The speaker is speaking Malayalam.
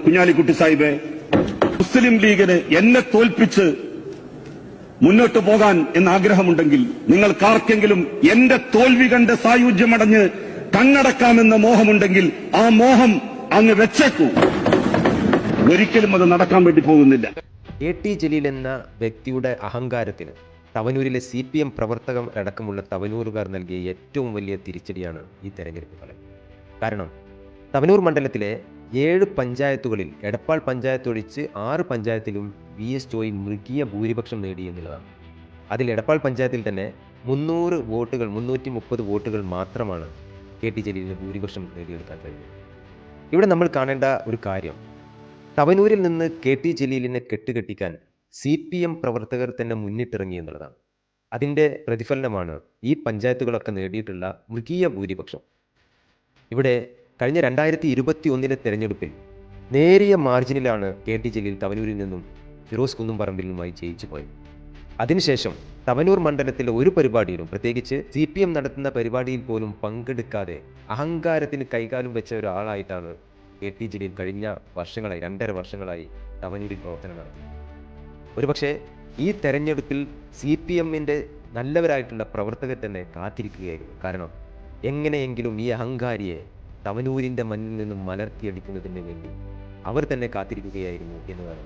കുഞ്ഞാലിക്കുട്ടി സാഹിബെ, മുസ്ലിം ലീഗിന് എന്നെ തോൽപ്പിച്ച് മുന്നോട്ട് പോകാൻ എന്ന് ആഗ്രഹമുണ്ടെങ്കിൽ നിങ്ങൾക്കാർക്കെങ്കിലും എന്റെ തോൽവി കണ്ട് സായുജ്യമടഞ്ഞ് കണ്ണടക്കാമെന്ന മോഹമുണ്ടെങ്കിൽ ആ മോഹം അങ്ങ് വെച്ചേക്കൂ. ഒരിക്കലും അത് നടക്കാൻ വേണ്ടി പോകുന്നില്ല. എ.ടി. ജലീൽ എന്ന വ്യക്തിയുടെ അഹങ്കാരത്തിന് തവനൂരിലെ CPM പ്രവർത്തകം അടക്കമുള്ള തവനൂരുകാർ നൽകിയ ഏറ്റവും വലിയ തിരിച്ചടിയാണ് ഈ തെരഞ്ഞെടുപ്പ് ഫലം. കാരണം തവനൂർ മണ്ഡലത്തിലെ 7 പഞ്ചായത്തുകളിൽ എടപ്പാൾ പഞ്ചായത്ത് ഒഴിച്ച് 6 പഞ്ചായത്തിലും VS ജോയി മൃഗീയ ഭൂരിപക്ഷം നേടി എന്നുള്ളതാണ്. അതിൽ എടപ്പാൾ പഞ്ചായത്തിൽ തന്നെ 330 വോട്ടുകൾ മാത്രമാണ് കെ.ടി. ജലീലിന് ഭൂരിപക്ഷം നേടിയെടുക്കാൻ കഴിഞ്ഞത്. ഇവിടെ നമ്മൾ കാണേണ്ട ഒരു കാര്യം, തവനൂരിൽ നിന്ന് കെ.ടി. ജലീലിനെ കെട്ടുകെട്ടിക്കാൻ CPM പ്രവർത്തകർ തന്നെ മുന്നിട്ടിറങ്ങി എന്നുള്ളതാണ്. അതിൻ്റെ പ്രതിഫലനമാണ് ഈ പഞ്ചായത്തുകളൊക്കെ നേടിയിട്ടുള്ള മൃഗീയ ഭൂരിപക്ഷം. ഇവിടെ കഴിഞ്ഞ 2021 തെരഞ്ഞെടുപ്പിൽ നേരിയ മാർജിനിലാണ് കെ.ടി. ജലീൽ തവനൂരിൽ നിന്നും ഫിറോസ് കുന്നുംപറമ്പിൽ നിന്നുമായി ജയിച്ചു പോയത്. അതിനുശേഷം തവനൂർ മണ്ഡലത്തിലെ ഒരു പരിപാടിയിലും, പ്രത്യേകിച്ച് CPM നടത്തുന്ന പരിപാടിയിൽ പോലും പങ്കെടുക്കാതെ അഹങ്കാരത്തിന് കൈകാലം വെച്ച ഒരാളായിട്ടാണ് കെ.ടി. ജലീൽ കഴിഞ്ഞ വർഷങ്ങളായി 2.5 വർഷങ്ങളായി തവനൂരിൽ പ്രവർത്തനം നടത്തുന്നത്. ഒരുപക്ഷെ ഈ തെരഞ്ഞെടുപ്പിൽ CPMൻ്റെ നല്ലവരായിട്ടുള്ള പ്രവർത്തകർ തന്നെ കാത്തിരിക്കുകയായിരുന്നു. കാരണം എങ്ങനെയെങ്കിലും ഈ അഹങ്കാരിയെ തവനൂരിൻ്റെ മണ്ണിൽ നിന്നും മലർത്തിയടിക്കുന്നതിന് വേണ്ടി അവർ തന്നെ കാത്തിരിക്കുകയായിരുന്നു എന്നതാണ്.